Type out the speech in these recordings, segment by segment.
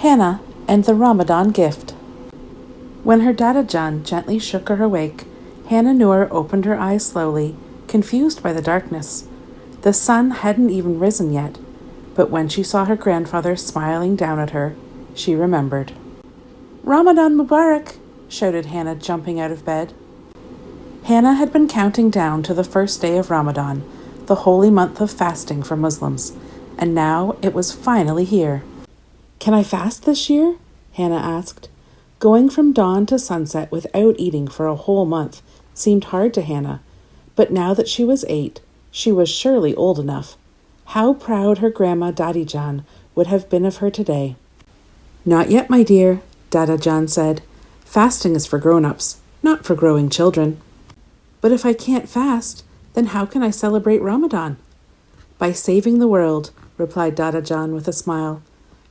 Hannah and the Ramadan Gift. When her Dada John gently shook her awake, Hannah Noor opened her eyes slowly, confused by the darkness. The sun hadn't even risen yet, but when she saw her grandfather smiling down at her, she remembered. "Ramadan Mubarak!" shouted Hannah, jumping out of bed. Hannah had been counting down to the first day of Ramadan, the holy month of fasting for Muslims, and now it was finally here. "Can I fast this year?" Hannah asked. Going from dawn to sunset without eating for a whole month seemed hard to Hannah, but now that she was 8, she was surely old enough. How proud her grandma Dadi Jan would have been of her today. "Not yet, my dear," Dada Jan said. "Fasting is for grown-ups, not for growing children." "But if I can't fast, then how can I celebrate Ramadan?" "By saving the world," replied Dada Jan with a smile.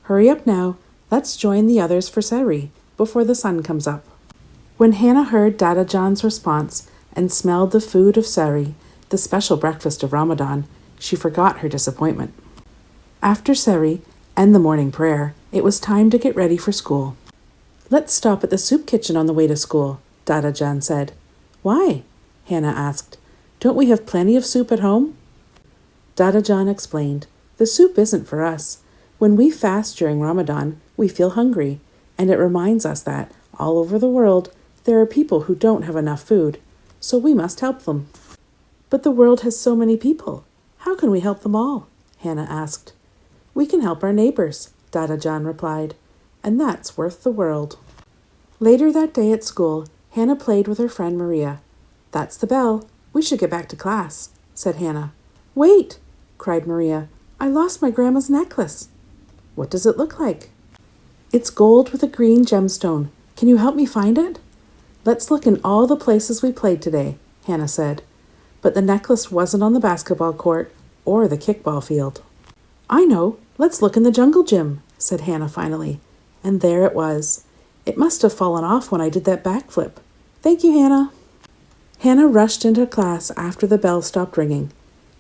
"Hurry up now, let's join the others for Sehri before the sun comes up." When Hannah heard Dada Jan's response and smelled the food of Sehri, the special breakfast of Ramadan, she forgot her disappointment. After Sehri and the morning prayer, it was time to get ready for school. "Let's stop at the soup kitchen on the way to school," Dada Jan said. "Why?" Hannah asked. "Don't we have plenty of soup at home?" Dada Jan explained, "The soup isn't for us. When we fast during Ramadan, we feel hungry, and it reminds us that, all over the world, there are people who don't have enough food, so we must help them." "But the world has so many people. How can we help them all?" Hannah asked. "We can help our neighbors," Dada Jan replied, "and that's worth the world." Later that day at school, Hannah played with her friend Maria. "That's the bell. We should get back to class," said Hannah. "Wait!" cried Maria. "I lost my grandma's necklace." "What does it look like?" "It's gold with a green gemstone. Can you help me find it?" "Let's look in all the places we played today," Hannah said. But the necklace wasn't on the basketball court or the kickball field. "I know. Let's look in the jungle gym," said Hannah finally. And there it was. "It must have fallen off when I did that backflip. Thank you, Hannah." Hannah rushed into class after the bell stopped ringing.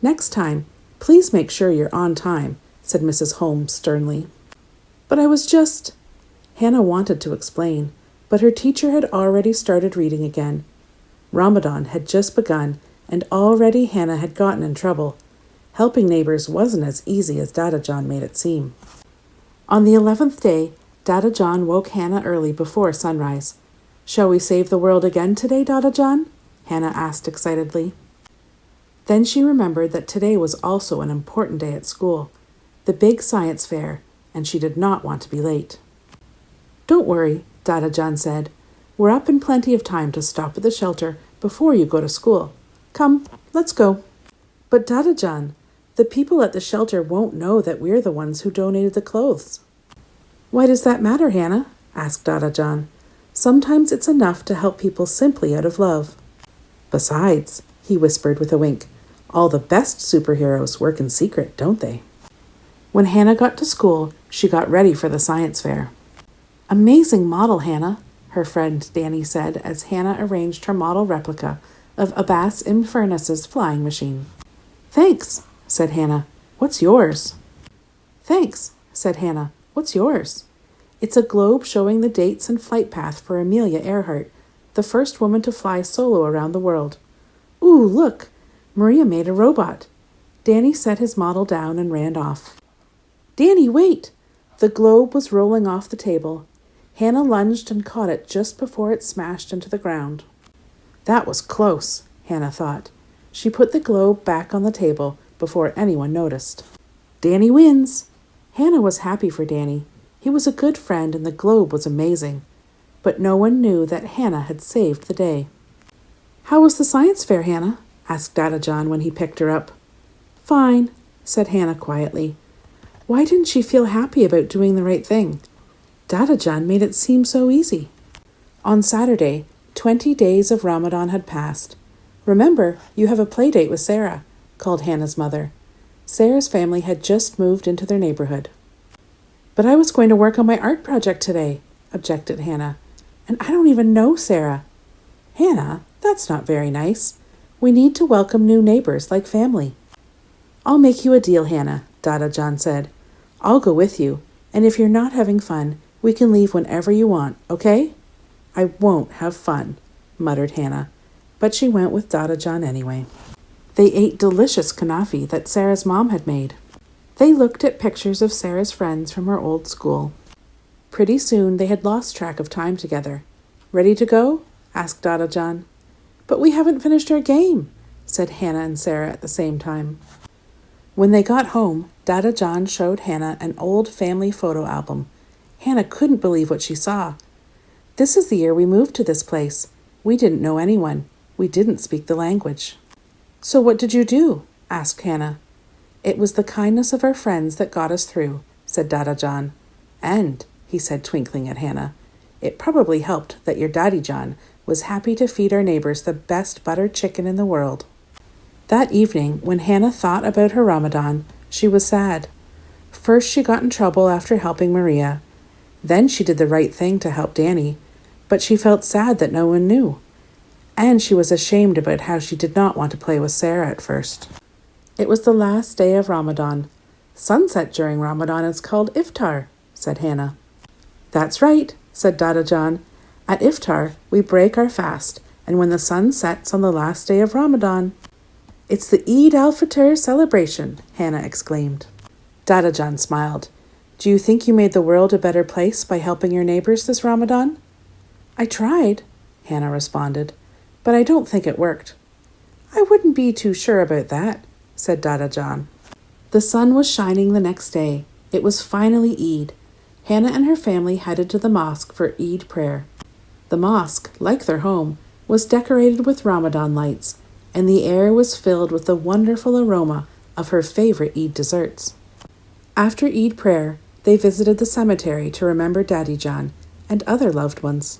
"Next time, please make sure you're on time," said Mrs. Holmes sternly. "But I was just—" Hannah wanted to explain, but her teacher had already started reading again. Ramadan had just begun, and already Hannah had gotten in trouble. Helping neighbors wasn't as easy as Dada Jan made it seem. On the 11th day, Dada Jan woke Hannah early before sunrise. "Shall we save the world again today, Dada Jan?" Hannah asked excitedly. Then she remembered that today was also an important day at school, the big science fair, and she did not want to be late. "Don't worry," Dada Jan said. "We're up in plenty of time to stop at the shelter before you go to school. Come, let's go." "But Dada Jan, the people at the shelter won't know that we're the ones who donated the clothes." "Why does that matter, Hannah?" asked Dada Jan. "Sometimes it's enough to help people simply out of love." "Besides," he whispered with a wink, "all the best superheroes work in secret, don't they?" When Hannah got to school, she got ready for the science fair. "Amazing model, Hannah," her friend Danny said as Hannah arranged her model replica of Abbas Infernus's flying machine. "Thanks," said Hannah. "What's yours?" "Thanks," said Hannah. "What's yours?" "It's a globe showing the dates and flight path for Amelia Earhart, the first woman to fly solo around the world." "Ooh, look! Maria made a robot." Danny set his model down and ran off. "Danny, wait!" The globe was rolling off the table. Hannah lunged and caught it just before it smashed into the ground. That was close, Hannah thought. She put the globe back on the table before anyone noticed. "Danny wins!" Hannah was happy for Danny. He was a good friend and the globe was amazing. But no one knew that Hannah had saved the day. "How was the science fair, Hannah?" asked Dada Jan when he picked her up. "Fine," said Hannah quietly. Why didn't she feel happy about doing the right thing? Dada Jan made it seem so easy. On Saturday, 20 days of Ramadan had passed. "Remember, you have a play date with Sarah," called Hannah's mother. Sarah's family had just moved into their neighborhood. "But I was going to work on my art project today," objected Hannah. "And I don't even know Sarah." "Hannah, that's not very nice. We need to welcome new neighbors like family." "I'll make you a deal, Hannah," Dada Jan said. "I'll go with you. And if you're not having fun, we can leave whenever you want, okay?" "I won't have fun," muttered Hannah, but she went with Dada John anyway. They ate delicious kunafi that Sarah's mom had made. They looked at pictures of Sarah's friends from her old school. Pretty soon they had lost track of time together. "Ready to go?" asked Dada John. "But we haven't finished our game," said Hannah and Sarah at the same time. When they got home, Dada John showed Hannah an old family photo album. Hannah couldn't believe what she saw. "This is the year we moved to this place. We didn't know anyone. We didn't speak the language." "So what did you do?" asked Hannah. "It was the kindness of our friends that got us through," said Dada John. "And," he said, twinkling at Hannah, "it probably helped that your Daddy John was happy to feed our neighbors the best buttered chicken in the world." That evening, when Hannah thought about her Ramadan, she was sad. First, she got in trouble after helping Maria. Then she did the right thing to help Danny, but she felt sad that no one knew. And she was ashamed about how she did not want to play with Sarah at first. It was the last day of Ramadan. "Sunset during Ramadan is called iftar," said Hannah. "That's right," said Dada John. "At iftar, we break our fast, and when the sun sets on the last day of Ramadan—" "It's the Eid al-Fitr celebration," Hannah exclaimed. Dada John smiled. "Do you think you made the world a better place by helping your neighbors this Ramadan?" "I tried," Hannah responded, "but I don't think it worked." "I wouldn't be too sure about that," said Dada John. The sun was shining the next day. It was finally Eid. Hannah and her family headed to the mosque for Eid prayer. The mosque, like their home, was decorated with Ramadan lights, and the air was filled with the wonderful aroma of her favorite Eid desserts. After Eid prayer, they visited the cemetery to remember Daddy John and other loved ones.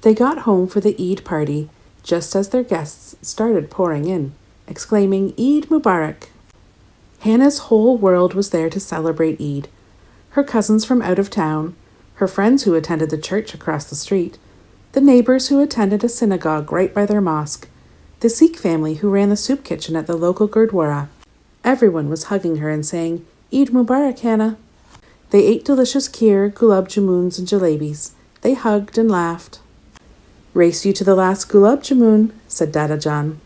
They got home for the Eid party just as their guests started pouring in, exclaiming, "Eid Mubarak!" Hannah's whole world was there to celebrate Eid. Her cousins from out of town, her friends who attended the church across the street, the neighbors who attended a synagogue right by their mosque, the Sikh family who ran the soup kitchen at the local Gurdwara. Everyone was hugging her and saying, "Eid Mubarak, Hannah." They ate delicious kheer, gulab jamuns, and jalebis. They hugged and laughed. "Race you to the last gulab jamun," said Dada John.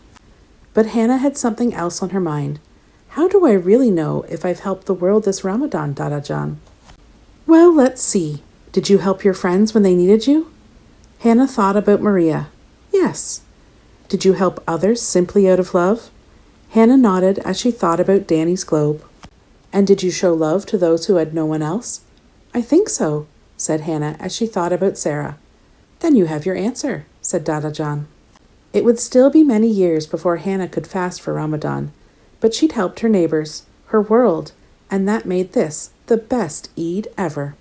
But Hannah had something else on her mind. "How do I really know if I've helped the world this Ramadan, Dada John?" "Well, let's see. Did you help your friends when they needed you?" Hannah thought about Maria. "Yes." "Did you help others simply out of love?" Hannah nodded as she thought about Danny's globe. "And did you show love to those who had no one else?" "I think so," said Hannah as she thought about Sarah. "Then you have your answer," said Dada John. It would still be many years before Hannah could fast for Ramadan, but she'd helped her neighbors, her world, and that made this the best Eid ever.